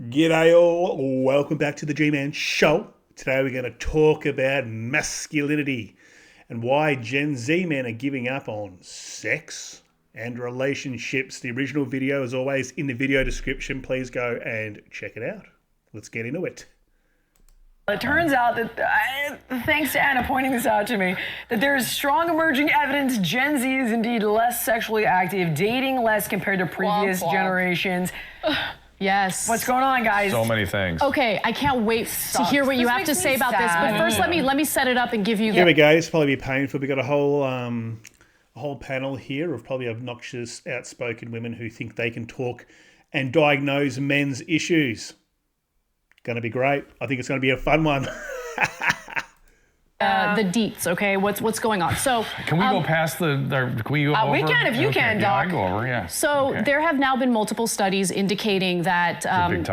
G'day all, welcome back to the G-Man Show. Today we're going to talk about masculinity and why Gen Z men are giving up on sex and relationships. The original video is always in the video description. Please go and check it out. Let's get into it. It turns out that, thanks to Anna pointing this out to me, that there is strong emerging evidence Gen Z is indeed less sexually active, dating less compared to previous generations. Yes. What's going on, guys? So many things. Okay, I can't wait to hear what you have to say about this. But first, let me set it up and give you. Here we go. It's probably be painful. We've got a whole panel here of probably obnoxious, outspoken women who think they can talk and diagnose men's issues. Going to be great. I think it's going to be a fun one. The deets, okay? What's going on? So can we go past can we go over? We can if you can, Doc. Yeah, I go over, yeah. So there have now been multiple studies indicating that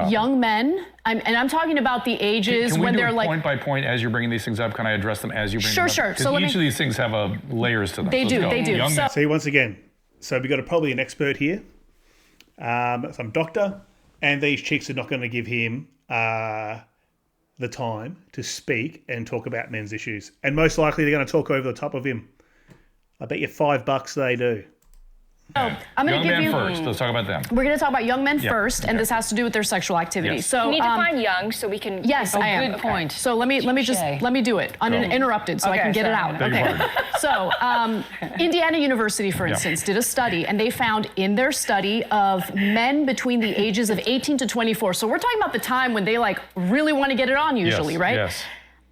young men, I'm talking about the ages can we when do they're it like point by point as you're bringing these things up? Can I address them as you bring them up? Sure. So each of these things have layers to them. They do. Young men. See, once again, so we've got probably an expert here, some doctor, and these chicks are not going to give him the time to speak and talk about men's issues. And most likely they're going to talk over the top of him. I bet you $5 they do. So I'm going to give you. Young men first. Let's talk about them. We're going to talk about young men first, and this has to do with their sexual activity. Yes. So You need to find young so we can. Yes, I am. Good point. So let me do it uninterrupted so I can get it out. Beg your pardon. So Indiana University, for instance, did a study, and they found in their study of men between the ages of 18 to 24. So we're talking about the time when they really want to get it on, usually, right? Yes.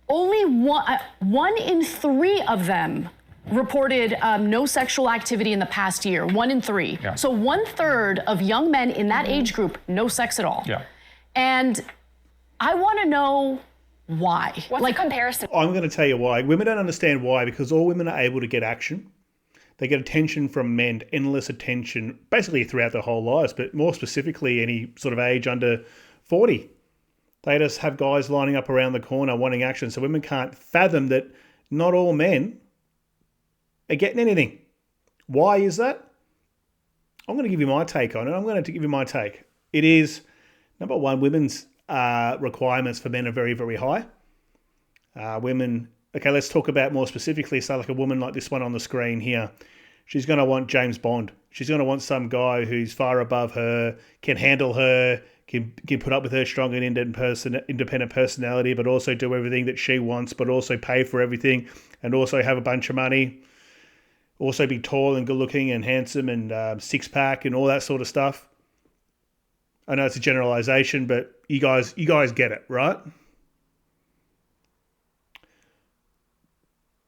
Only one in 3 of them reported no sexual activity in the past year. 1 in 3. Yeah. So 1/3 of young men in that age group, no sex at all. Yeah. And I want to know why. What's the comparison? I'm going to tell you why. Women don't understand why, because all women are able to get action. They get attention from men, endless attention, basically throughout their whole lives, but more specifically any sort of age under 40. They just have guys lining up around the corner wanting action. So women can't fathom that not all men are getting anything. Why is that? I'm going to give you my take on it. I'm going to give you my take. It is, number one, women's requirements for men are very, very high. Women, okay, let's talk about more specifically, say like a woman like this one on the screen here. She's going to want James Bond. She's going to want some guy who's far above her, can handle her, can put up with her strong and independent personality, but also do everything that she wants, but also pay for everything and also have a bunch of money. Also be tall and good looking and handsome and six pack and all that sort of stuff. I know it's a generalization, but you guys get it, right?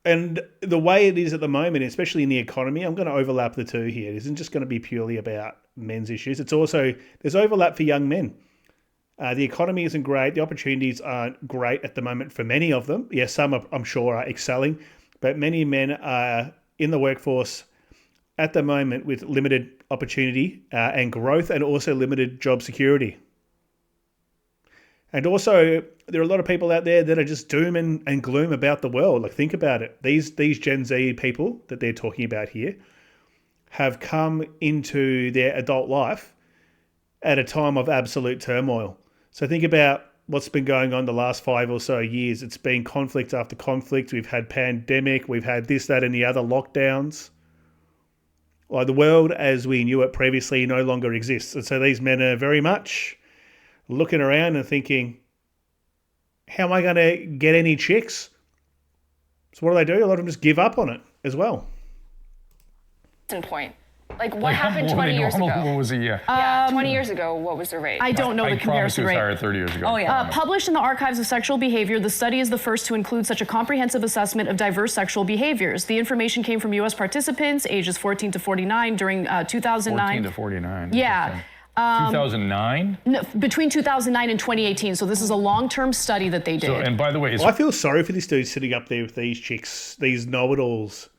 And the way it is at the moment, especially in the economy, I'm going to overlap the two here. It isn't just going to be purely about men's issues. It's also, there's overlap for young men. The economy isn't great. The opportunities aren't great at the moment for many of them. Yes, some I'm sure are excelling, but many men are in the workforce at the moment with limited opportunity and growth, and also limited job security. And also, there are a lot of people out there that are just doom and gloom about the world. Like, think about it. These Gen Z people that they're talking about here have come into their adult life at a time of absolute turmoil. So think about what's been going on the last 5 or so years. It's been conflict after conflict. We've had pandemic. We've had this, that, and the other lockdowns. Like, the world as we knew it previously no longer exists. And so these men are very much looking around and thinking, how am I going to get any chicks? So what do? A lot of them just give up on it as well. Point. Like, what happened 20 years ago? What was it? Yeah, 20 years ago, what was the rate? I don't know the comparison rate. I promise it was higher 30 years ago. Oh, yeah. Published in the Archives of Sexual Behavior, the study is the first to include such a comprehensive assessment of diverse sexual behaviors. The information came from U.S. participants ages 14 to 49 during 2009. 14 to 49. Yeah. 2009? No, between 2009 and 2018. So this is a long-term study that they did. So, and by the way, I feel sorry for this dude sitting up there with these chicks, these know-it-alls.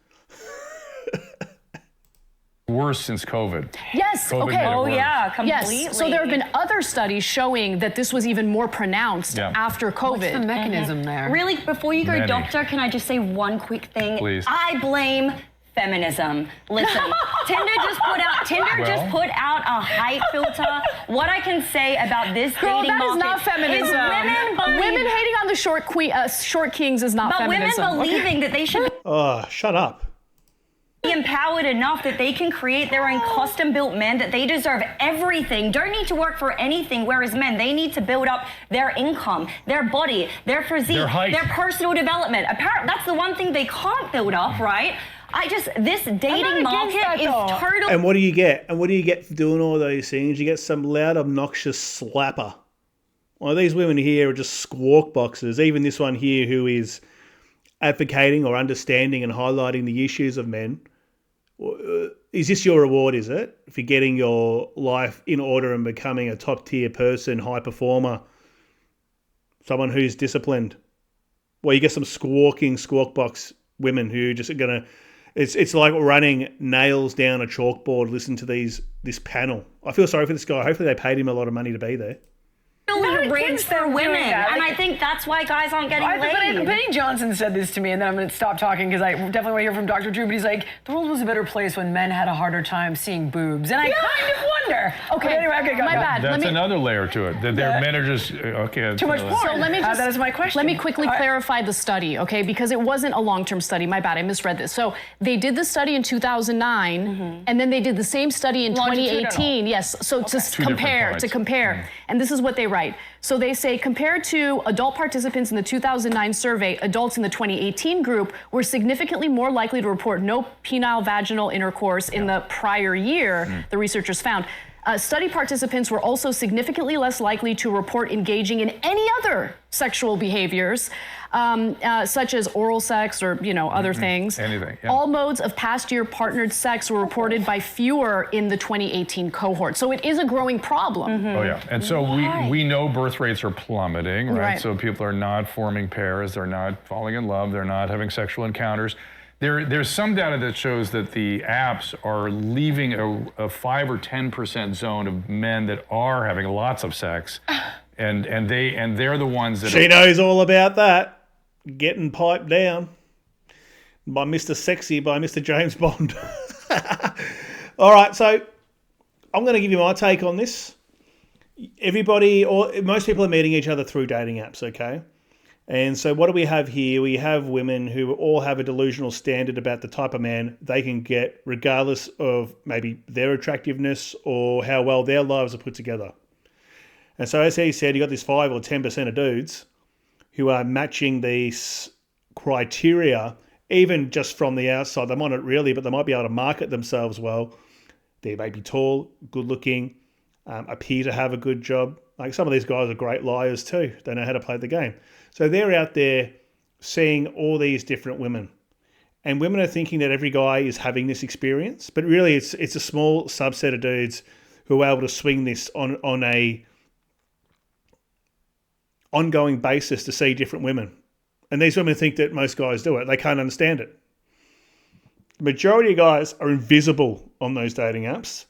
worse since COVID. Yes, COVID okay. made it Oh, worse. yeah, completely. Yes, so there have been other studies showing that this was even more pronounced after COVID. What's the mechanism there? Really, before you go, Many. doctor, can I just say one quick thing? Please. I blame feminism. Listen, Tinder just put out a height filter. What I can say about this Girl, dating that is market not feminism. Women hating on the short kings is not feminism. But women believing that they should Oh, shut up. be empowered enough that they can create their own custom-built men, that they deserve everything, don't need to work for anything, whereas men, they need to build up their income, their body, their physique, their personal development. Apparently, that's the one thing they can't build up, right? This dating market is totally... And what do you get? And what do you get for doing all those things? You get some loud, obnoxious slapper. Well, these women here are just squawk boxes. Even this one here who is advocating or understanding and highlighting the issues of men. Is this your reward, is it? For getting your life in order and becoming a top-tier person, high performer, someone who's disciplined? Well, you get some squawking squawk box women who just are going to... It's like running nails down a chalkboard, listen to this panel. I feel sorry for this guy. Hopefully they paid him a lot of money to be there. rigged for women, and I think that's why guys aren't getting laid. But Benny Johnson said this to me, and then I'm going to stop talking because I definitely want to hear from Dr. Drew, but he's like, the world was a better place when men had a harder time seeing boobs, and I kind of wonder. Okay, anyway, my bad. That's another layer to it, that their men are just, okay. Too much porn. So let me just, that is my question. Let me quickly clarify the study, okay, because it wasn't a long-term study. My bad, I misread this. So they did the study in 2009, and then they did the same study in 2018. Yes, so to compare, and this is what they write. So they say, compared to adult participants in the 2009 survey, adults in the 2018 group were significantly more likely to report no penile vaginal intercourse in the prior year, the researchers found. Study participants were also significantly less likely to report engaging in any other sexual behaviors, such as oral sex or, other things. Anything, All modes of past year partnered sex were reported by fewer in the 2018 cohort. So it is a growing problem. Oh, yeah. And so we know birth rates are plummeting, right? So people are not forming pairs. They're not falling in love. They're not having sexual encounters. There's some data that shows that the apps are leaving a 5 or 10% zone of men that are having lots of sex, and they're the ones that she knows all about that, getting piped down by Mr. Sexy, by Mr. James Bond. All right, so I'm going to give you my take on this. Most people are meeting each other through dating apps, okay? And so what do we have here? We have women who all have a delusional standard about the type of man they can get, regardless of maybe their attractiveness or how well their lives are put together. And so as he said, you got this 5 or 10% of dudes who are matching these criteria, even just from the outside. They might not really, but they might be able to market themselves well. They may be tall, good looking, appear to have a good job. Like some of these guys are great liars too. They know how to play the game. So they're out there seeing all these different women. And women are thinking that every guy is having this experience. But really it's a small subset of dudes who are able to swing this on a ongoing basis to see different women. And these women think that most guys do it. They can't understand it. The majority of guys are invisible on those dating apps.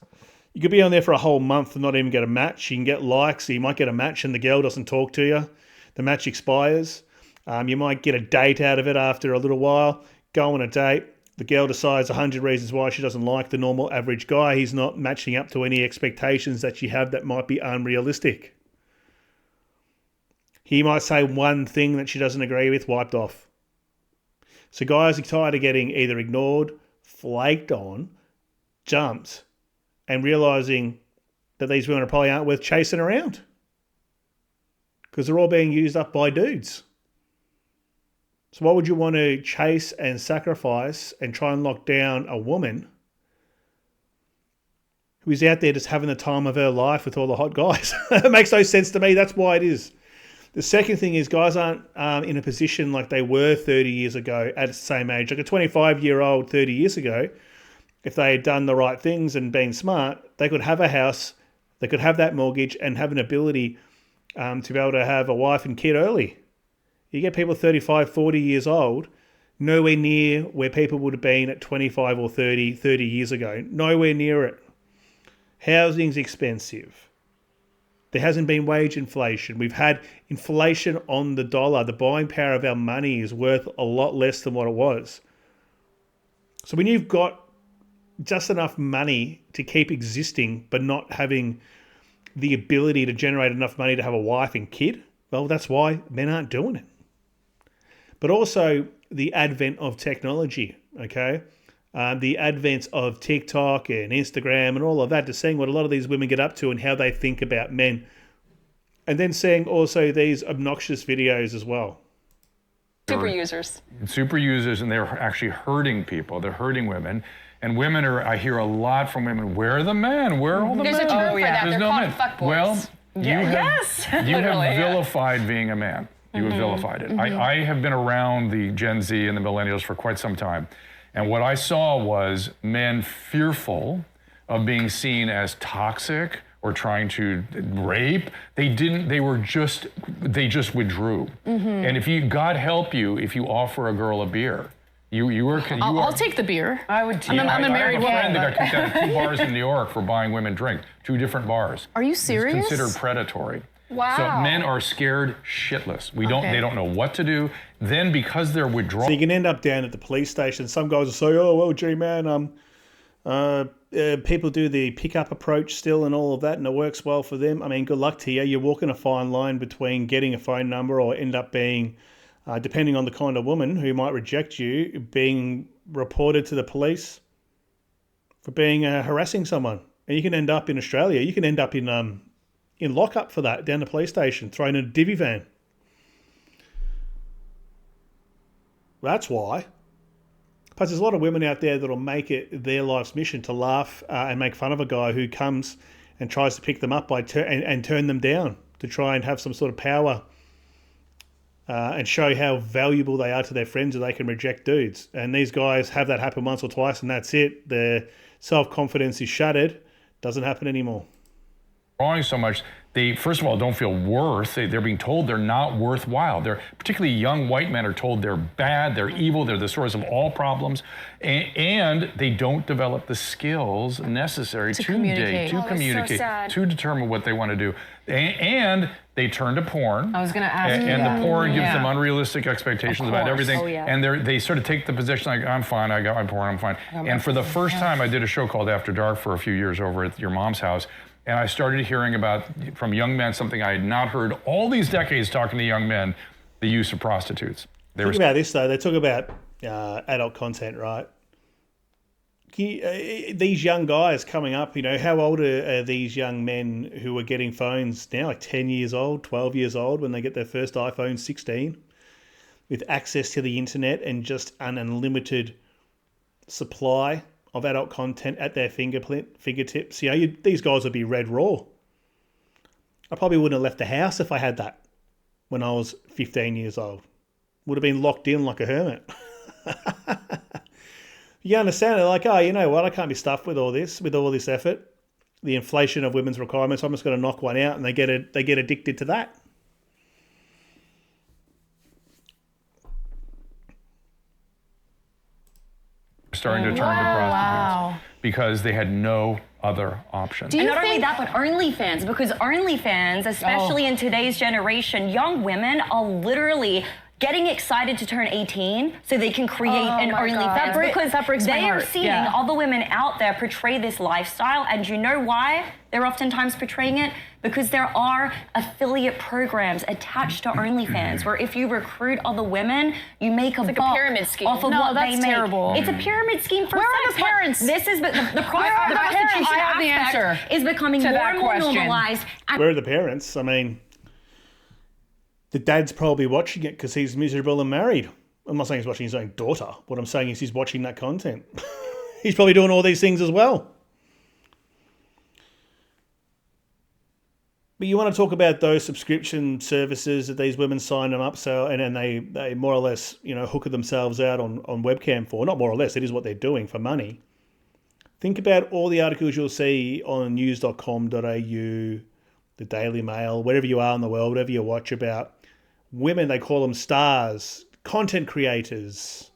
You could be on there for a whole month and not even get a match. You can get likes. So you might get a match and the girl doesn't talk to you. The match expires. You might get a date out of it after a little while. Go on a date. The girl decides 100 reasons why she doesn't like the normal average guy. He's not matching up to any expectations that you have that might be unrealistic. He might say one thing that she doesn't agree with, wiped off. So guys are tired of getting either ignored, flaked on, jumped, and realising that these women probably aren't worth chasing around. Because they're all being used up by dudes. So why would you want to chase and sacrifice and try and lock down a woman who is out there just having the time of her life with all the hot guys? It makes no sense to me. That's why it is. The second thing is guys aren't in a position like they were 30 years ago at the same age. Like a 25-year-old 30 years ago, if they had done the right things and been smart, they could have a house, they could have that mortgage and have an ability to be able to have a wife and kid early. You get people 35, 40 years old, nowhere near where people would have been at 25 or 30 years ago. Nowhere near it. Housing's expensive. There hasn't been wage inflation. We've had inflation on the dollar. The buying power of our money is worth a lot less than what it was. So when you've got just enough money to keep existing, but not having the ability to generate enough money to have a wife and kid, well, that's why men aren't doing it. But also the advent of technology, okay? The advent of TikTok and Instagram and all of that, to seeing what a lot of these women get up to and how they think about men. And then seeing also these obnoxious videos as well. Super users. Super users, and they're actually hurting people. They're hurting women. And women are, I hear a lot from women, where are the men? Where are all the There's men? a term for that. There's They're no called men. fuckboys. Well, you have Literally, vilified being a man. You have vilified it. I have been around the Gen Z and the millennials for quite some time. And what I saw was men fearful of being seen as toxic or trying to rape. They just withdrew. And if you, God help you, if you offer a girl a beer, I'll take the beer. I would too. I'm a married woman. I have a friend woman. that got kicked out of 2 bars in New York for buying women drink. 2 different bars. Are you serious? It's considered predatory. Wow. So men are scared shitless. They don't know what to do. Then because they're withdrawing. So you can end up down at the police station. Some guys will say, oh, well, gee, man, people do the pickup approach still and all of that, and it works well for them. I mean, good luck to you. You're walking a fine line between getting a phone number or end up being, depending on the kind of woman who might reject you, being reported to the police for being harassing someone. And you can end up in Australia. You can end up in lockup for that, down the police station, thrown in a divvy van. That's why. Plus, there's a lot of women out there that'll make it their life's mission to laugh and make fun of a guy who comes and tries to pick them up and turn them down, to try and have some sort of power and show how valuable they are to their friends, and they can reject dudes. And these guys have that happen once or twice, and that's it. Their self-confidence is shattered. Doesn't happen anymore. So much, they first of all don't feel worth. They're being told they're not worthwhile. They're particularly young white men are told they're bad, they're evil, they're the source of all problems, and they don't develop the skills necessary to communicate. communicate, So sad. to determine what they want to do, and they turn to porn. I was going to ask you and that. the porn gives them unrealistic expectations about everything. Oh, yeah. And they sort of take the position like, I'm fine, I got my porn, I'm fine. And for the first time, I did a show called After Dark for a few years over at your mom's house. And I started hearing about, from young men, something I had not heard all these decades talking to young men, the use of prostitutes. Think about this, though. They talk about adult content, right? These young guys coming up, how old are these young men who are getting phones now? Like 10 years old, 12 years old, when they get their first iPhone 16, with access to the internet and just an unlimited supply of adult content at their fingertips. These guys would be red raw. I probably wouldn't have left the house if I had that when I was 15 years old. Would have been locked in like a hermit. You understand it? Like, oh, you know what? I can't be stuffed with all this effort. The inflation of women's requirements. I'm just going to knock one out, and they get addicted to that. Starting to turn to prostitutes because they had no other option. And not only that, but OnlyFans, because OnlyFans, especially in today's generation, young women are literally getting excited to turn 18 so they can create an OnlyFans, because they are seeing other women out there portray this lifestyle. And you know why they're oftentimes portraying it? Because there are affiliate programs attached to OnlyFans where if you recruit other women, you make a like buck a pyramid scheme. off of what they make. Terrible. It's a pyramid scheme for Where are sex. the parents? This is the I prostitution have the aspect answer is becoming to more that and more question. normalized. Where are the parents? I mean, the dad's probably watching it because he's miserable and married. I'm not saying he's watching his own daughter. What I'm saying is he's watching that content. He's probably doing all these things as well. But you want to talk about those subscription services that these women sign them up, and then they more or less, hook themselves out on webcam for. Not more or less, it is what they're doing for money. Think about all the articles you'll see on news.com.au, the Daily Mail, wherever you are in the world, whatever you watch about. Women, they call them stars, content creators,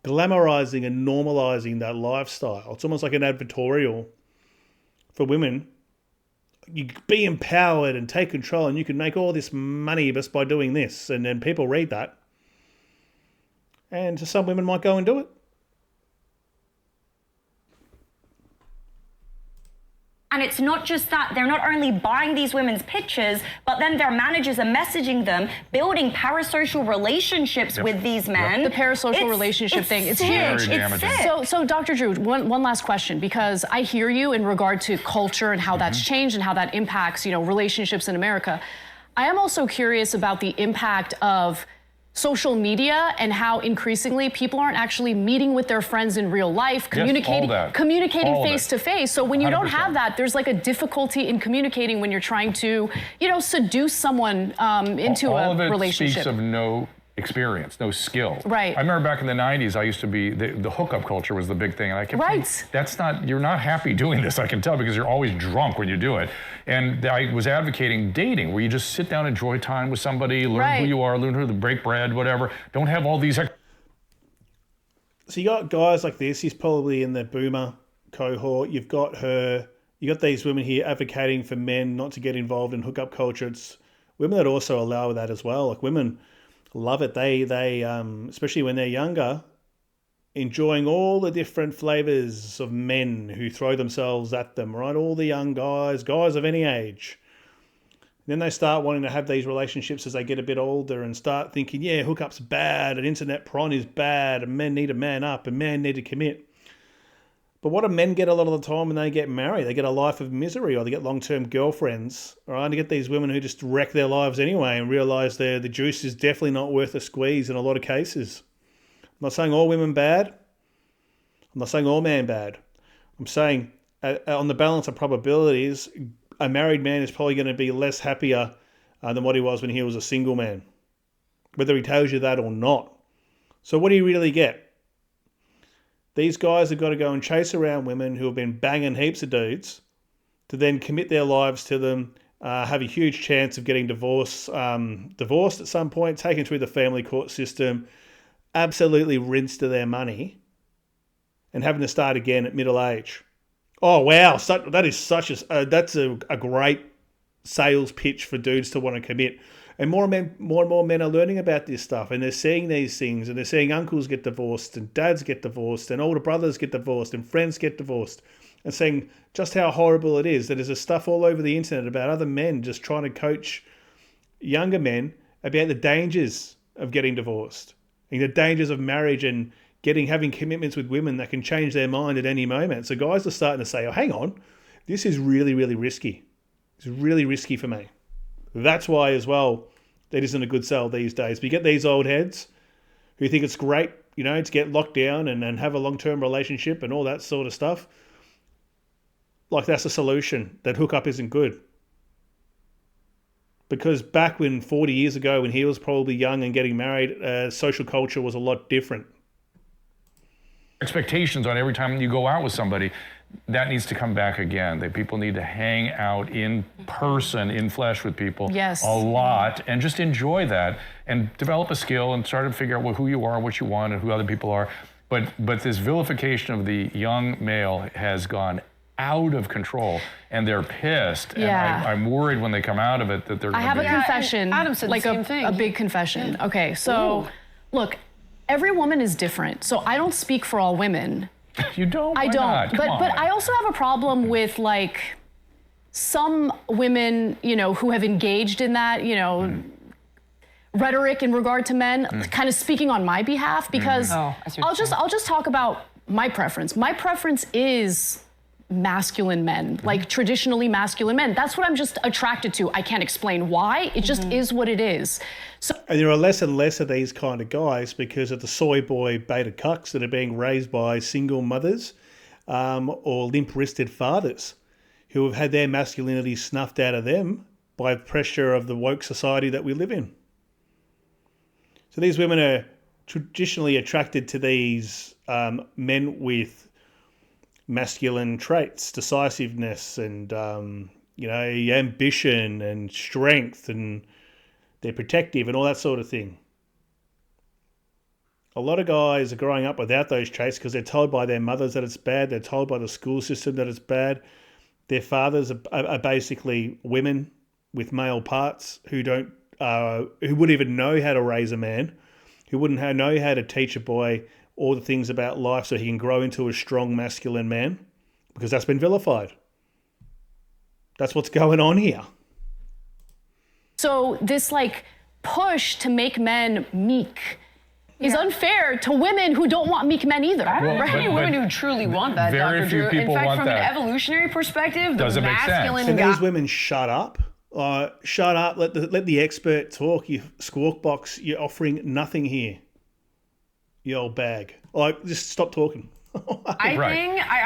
glamorizing and normalizing that lifestyle. It's almost like an advertorial for women. You be empowered and take control, and you can make all this money just by doing this. And then people read that, and some women might go and do it. And it's not just that. They're not only buying these women's pictures, but then their managers are messaging them, building parasocial relationships with these men. The parasocial relationship thing, it's huge. Very damaging. So Dr. Drew, one last question, because I hear you in regard to culture and how that's changed and how that impacts, relationships in America. I am also curious about the impact of social media and how increasingly people aren't actually meeting with their friends in real life, communicating face to face. So when you don't have that, there's like a difficulty in communicating when you're trying to, seduce someone into a relationship. All of it speaks of no experience, no skill. Right. I remember back in the 90s, I used to be, the hookup culture was the big thing. And I kept saying, you're not happy doing this, I can tell, because you're always drunk when you do it. And I was advocating dating, where you just sit down, enjoy time with somebody, learn who you are, learn who to break bread, whatever. Don't have all these. So you got guys like this, he's probably in the boomer cohort. You've got these women here advocating for men not to get involved in hookup culture. It's women that also allow that as well. Like, women love it. They especially when they're younger, enjoying all the different flavors of men who throw themselves at them, right? All the young guys of any age. Then they start wanting to have these relationships as they get a bit older and start thinking, yeah, hookup's bad and internet prawn is bad and men need to man up and men need to commit. But what do men get a lot of the time when they get married? They get a life of misery, or they get long-term girlfriends, all right? And to get these women who just wreck their lives anyway and realise the juice is definitely not worth a squeeze in a lot of cases. I'm not saying all women bad. I'm not saying all men bad. I'm saying on the balance of probabilities, a married man is probably going to be less happier than what he was when he was a single man, whether he tells you that or not. So what do you really get? These guys have got to go and chase around women who have been banging heaps of dudes to then commit their lives to them, have a huge chance of getting divorced at some point, taken through the family court system, absolutely rinsed of their money, and having to start again at middle age. Oh, wow. That's a great sales pitch for dudes to want to commit. And more and more men are learning about this stuff, and they're seeing these things, and they're seeing uncles get divorced and dads get divorced and older brothers get divorced and friends get divorced, and seeing just how horrible it is that there's stuff all over the internet about other men just trying to coach younger men about the dangers of getting divorced and the dangers of marriage and having commitments with women that can change their mind at any moment. So guys are starting to say, oh, hang on, this is really, really risky. It's really risky for me. That's why as well, that isn't a good sell these days. But you get these old heads who think it's great, to get locked down and have a long-term relationship and all that sort of stuff. Like that's a solution, that hookup isn't good. Because back when 40 years ago, when he was probably young and getting married, social culture was a lot different. Expectations on every time you go out with somebody, that needs to come back again. That people need to hang out in person, in flesh with people a lot, and just enjoy that and develop a skill and start to figure out who you are, what you want, and who other people are. But this vilification of the young male has gone out of control, and they're pissed. And I'm worried when they come out of it that they're going to be... I have a confession, Adam said like the same thing. A big confession. Okay, so look, every woman is different, so I don't speak for all women. You don't? I don't. But I also have a problem with like some women, who have engaged in that, rhetoric in regard to men, kind of speaking on my behalf, because I'll just talk about my preference. My preference is masculine men, like traditionally masculine men. That's what I'm just attracted to. I can't explain why. It just is what it is. So, and there are less and less of these kind of guys because of the soy boy beta cucks that are being raised by single mothers or limp-wristed fathers who have had their masculinity snuffed out of them by pressure of the woke society that we live in. So these women are traditionally attracted to these men with masculine traits, decisiveness and, ambition and strength, and they're protective and all that sort of thing. A lot of guys are growing up without those traits because they're told by their mothers that it's bad. They're told by the school system that it's bad. Their fathers are basically women with male parts who wouldn't even know how to raise a man, who wouldn't know how to teach a boy all the things about life so he can grow into a strong masculine man, because that's been vilified. That's what's going on here. So this like push to make men meek is unfair to women who don't want meek men either. I don't know right? any women who truly want that, very Dr. few Drew. people In fact, want from that. an evolutionary perspective, Doesn't the make sense. masculine Can guy. these women shut up? Shut up. Let the expert talk. You squawk box. You're offering nothing here. You old bag. Like, just stop talking. I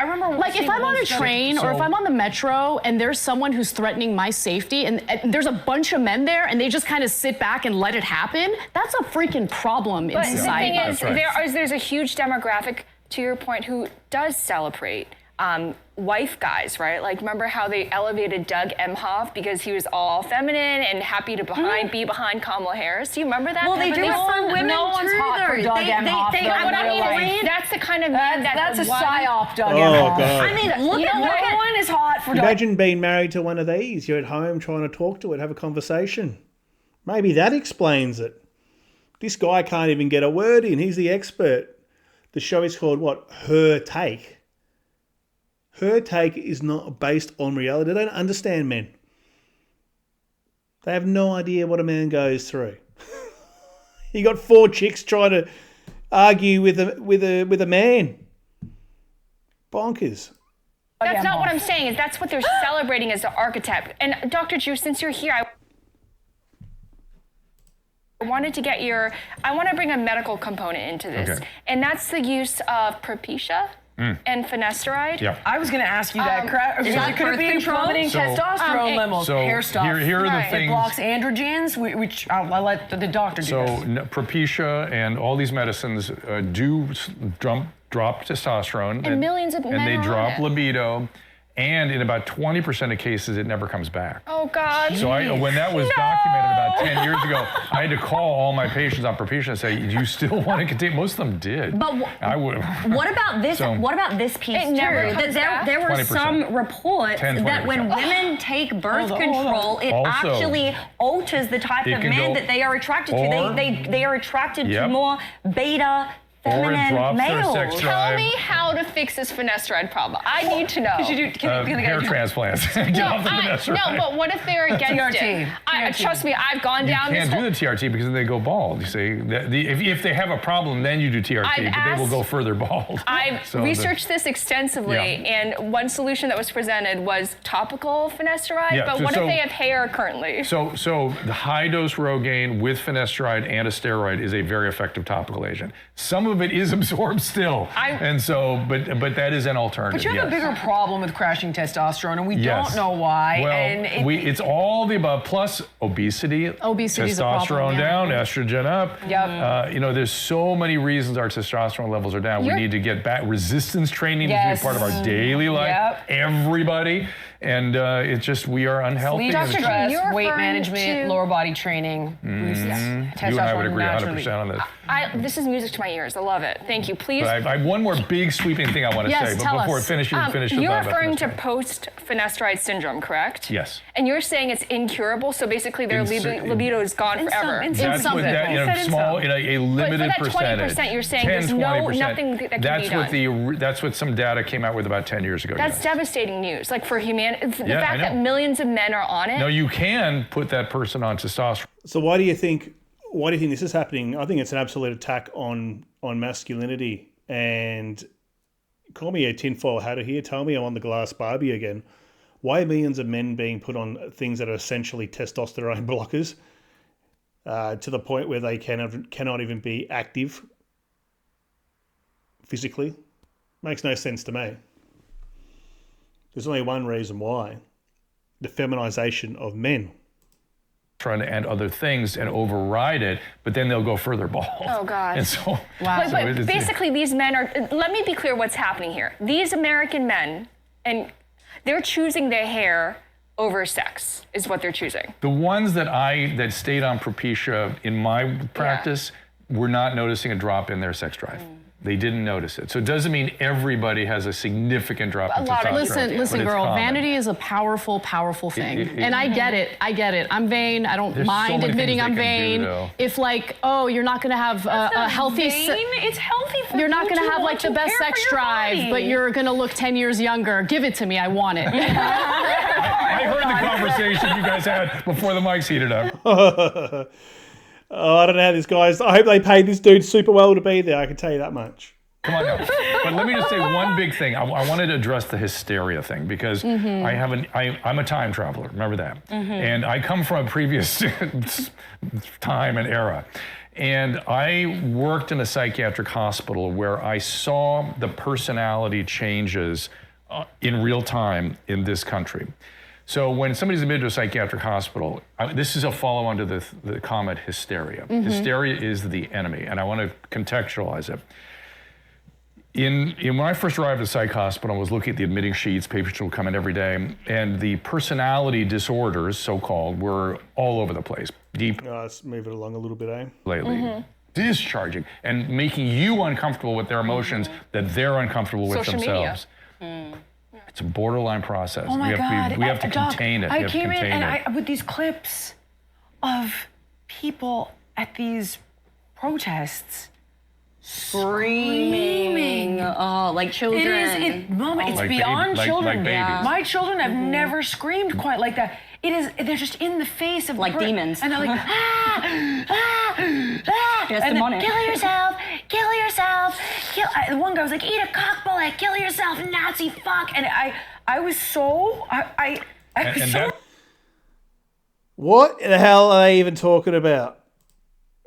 remember Like if I'm on a train or if I'm on the metro and there's someone who's threatening my safety and there's a bunch of men there and they just kind of sit back and let it happen, that's a freaking problem in society. But the thing is, there's a huge demographic, to your point, who does celebrate wife guys, right? Like, remember how they elevated Doug Emhoff because he was all feminine and happy to be behind Kamala Harris? Do you remember that? Well, they do it for women no one's too, hot for though. Doug Emhoff, They though, got in what I real life. mean. That's the kind of man That's a one- psyop, Doug Oh, Emhoff. God. I mean, look No at one is hot for Doug. Imagine being married to one of these. You're at home trying to talk to it, have a conversation. Maybe that explains it. This guy can't even get a word in. He's the expert. The show is called what? Her Take. Her take is not based on reality. They don't understand men. They have no idea what a man goes through. You got 4 chicks trying to argue with a man. Bonkers. That's not what I'm saying. Is that's what they're celebrating as the archetype. And Dr. Drew, since you're here, I wanted to get I want to bring a medical component into this. Okay. And that's the use of Propecia and finasteride. Yeah. I was going to ask you that. is that Could it birth be control? plummeting testosterone levels? So Hair stuff. here are the Right. It things. blocks androgens, which I'll let the doctor do So this. Propecia and all these medicines do drop testosterone. And millions of men And they are on drop it. libido. And in about 20% of cases, it never comes back. Oh, God. So when that was documented about 10 years ago, I had to call all my patients on Propecia and say, do you still want to continue? Most of them did. But I would. What about this? So- What about this piece It never too? comes back? There were 20%. some reports 10, that when 20%. women take birth Hold on. control, it Also, actually alters the type it of can men go- that they are attracted or- to. They are attracted to Yep. more beta, Or it feminine drops their males. sex Tell drive. me how to fix this finasteride problem. I need to know. Hair transplants. Get No, off the finasteride. but what if they're against TRT. it? Trust me, I've gone You down this can't whole... do the TRT because then they go bald. You see, if they have a problem, then you do TRT, I've but they will asked- go further bald. I've So researched this extensively, and one solution that was presented was topical finasteride, Yeah, but so- what so- if they have hair currently? So the high dose Rogaine with finasteride and a steroid is a very effective topical agent. Some of it is absorbed still, and so but that is an alternative. But you have a bigger problem with crashing testosterone, and we Yes. don't know why. Well, and it's all the above, plus obesity, Obesity is a testosterone problem, yeah. down, estrogen up. Yep. There's so many reasons our testosterone levels are down. We need to get back. Resistance training needs to Yes. be part of our daily life. Yep. Everybody. And it's just, we are unhealthy. Sleep, and it's- stress, you're weight referring management, to- lower body training, boosts testosterone You and I would agree naturally. 100% on this. This is music to my ears. I love it. Thank you. Please. But I have one more big sweeping thing I want to Yes, say. But tell before us. I finish, you can finish the You're thought about referring to finasteride. post-finasteride syndrome, correct? Yes. And you're saying it's incurable, so basically their libido is gone forever. That's some what people. that, in He a said in small, some. in a limited that percentage. 20% you're saying there's 20%. nothing that can that's be what that's what some data came out with about 10 years ago. That's yes. devastating news. Like for humanity, the Yeah, I fact that know. millions of men are on it. No, you can put that person on testosterone. So why do you think this is happening? I think it's an absolute attack on masculinity. And call me a tinfoil hatter here. Tell me I'm on the glass Barbie again. Why are millions of men being put on things that are essentially testosterone blockers to the point where they cannot even be active physically? Makes no sense to me. There's only one reason why. The feminization of men. Trying to add other things and override it, but then they'll go further bald. Oh, God. And so, But it's- basically, these men are. Let me be clear what's happening here. These American men, and they're choosing their hair over sex, is what they're choosing. the ones that stayed on Propecia in my practice were not noticing a drop in their sex drive. They didn't notice it. So it doesn't mean everybody has a significant drop in testosterone. Listen, but it's girl. common. Vanity is a powerful, powerful thing, and I get it. I'm vain. I don't There's so mind many admitting things I'm they can vain. do, though. If you're not going to have a healthy. It's healthy for You're not you going to to have want the to best care sex for your drive, body. but you're going to look 10 years younger. Give it to me. I want it. I heard the conversation you guys had before the mics heated up. Oh, I don't know how this guy's. I hope they paid this dude super well to be there. I can tell you that much. Come on now. But let me just say one big thing. I wanted to address the hysteria thing because I'm a time traveler. Remember that. And I come from a previous time and era. And I worked in a psychiatric hospital where I saw the personality changes in real time in this country. So when somebody's admitted to a psychiatric hospital, this is a follow-on to the comment hysteria. Hysteria is the enemy, and I want to contextualize it. When I first arrived at a psych hospital, I was looking at the admitting sheets, patients would come in every day, and the personality disorders, so-called, were all over the place. Deep. Let's move it along a little bit, eh? Lately. Discharging and making you uncomfortable with their emotions that they're uncomfortable with Social themselves. It's a borderline process. Oh my God. We have to Doc, contain it. I came in and with these clips of people at these protests screaming. Oh, like children. Mama, it's Like beyond children. like babies. My children have never screamed quite like that. They're just in the face of Like demons. And they're like, Just and demonic. kill yourself, kill yourself, kill. One guy was like, eat a cock bullet, kill yourself, Nazi fuck. And I was so, I was And so. that What the hell are they even talking about?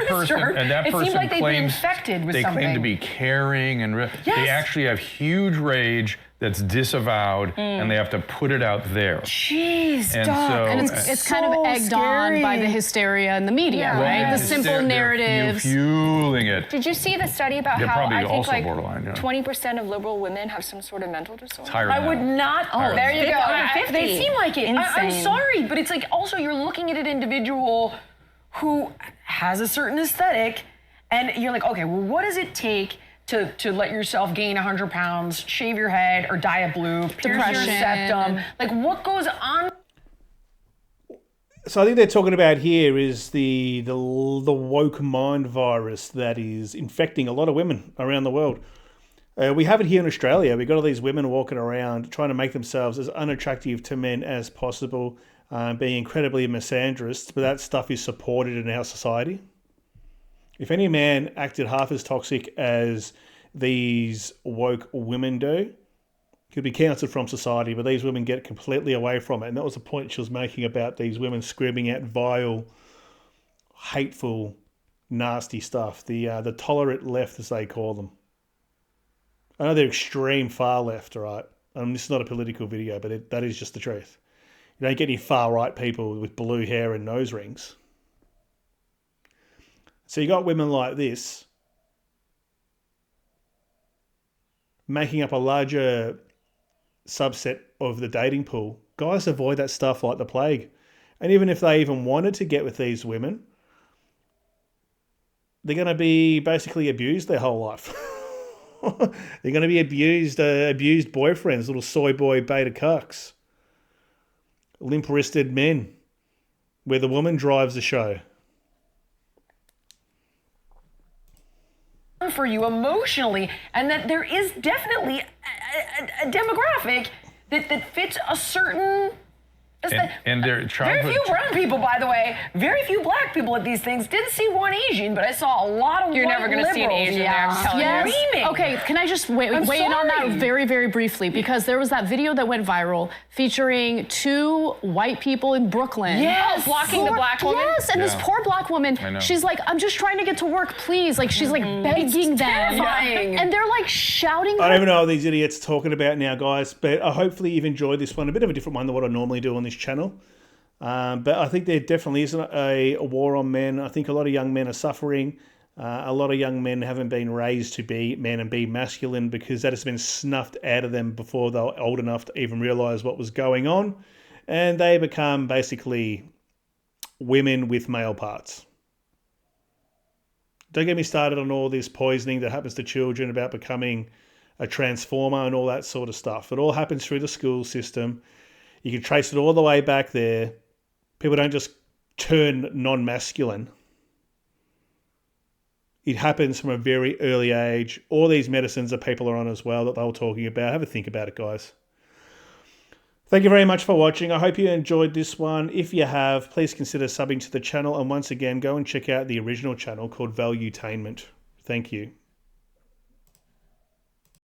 person, and that It seemed person like they'd been claims infected with they claim to something. be caring and Yes. they actually have huge rage that's disavowed, and they have to put it out there. Jeez, And Doc. so- And it's kind of so egged on by the scary. hysteria in the media, Yeah. right? The They're- simple they're narratives. fueling it. Did you see the study about They're how probably I think also like borderline, yeah. 20% of liberal women have some sort of mental disorder? It's higher I than would that. not. Higher There than you that. go. Over 50. They seem like it. I'm Insane. sorry, but it's like also you're looking at an individual who has a certain aesthetic, and you're like, okay, well, what does it take to let yourself gain 100 pounds, shave your head, or dye a blue, pierce your Depression. septum? Like, what goes on? So I think they're talking about here is the woke mind virus that is infecting a lot of women around the world. We have it here in Australia. We've got all these women walking around trying to make themselves as unattractive to men as possible, being incredibly misandrous, but that stuff is supported in our society. If any man acted half as toxic as these woke women do, he'd be cancelled from society, but these women get completely away from it. And that was the point she was making about these women screaming out vile, hateful, nasty stuff. The tolerant left, as they call them. I know they're extreme far left, all right? This is not a political video, but that is just the truth. You don't get any far right people with blue hair and nose rings. So you got women like this making up a larger subset of the dating pool. Guys avoid that stuff like the plague. And even if they even wanted to get with these women, they're going to be basically abused their whole life. They're going to be abused boyfriends, little soy boy beta cucks. Limp-wristed men, where the woman drives the show. For you emotionally, and that there is definitely a demographic that fits a certain. And their Very childhood. few brown people, by the way. Very few black people at these things. Didn't see one Asian, but I saw a lot of You're white never gonna see an liberals. Asian there, I'm telling you. Yes. Screaming. Okay, can I just weigh I'm in on that sorry. very, very briefly? Because there was that video that went viral featuring two white people in Brooklyn. Yes. Blocking the black woman? Yes, and this Yeah. poor black woman, I know. she's like, I'm just trying to get to work, please. Like, she's like begging them. terrifying. And they're like shouting. I don't even know what these idiots are talking about now, guys, but hopefully you've enjoyed this one. A bit of a different one than what I normally do on this channel. But I think there definitely is a war on men. I think a lot of young men are suffering. A lot of young men haven't been raised to be men and be masculine because that has been snuffed out of them before they were old enough to even realise what was going on. And they become basically women with male parts. Don't get me started on all this poisoning that happens to children about becoming a transformer and all that sort of stuff. It all happens through the school system. You can trace it all the way back there. People don't just turn non-masculine. It happens from a very early age. All these medicines that people are on as well that they were talking about. Have a think about it, guys. Thank you very much for watching. I hope you enjoyed this one. If you have, please consider subbing to the channel. And once again, go and check out the original channel called Valuetainment. Thank you.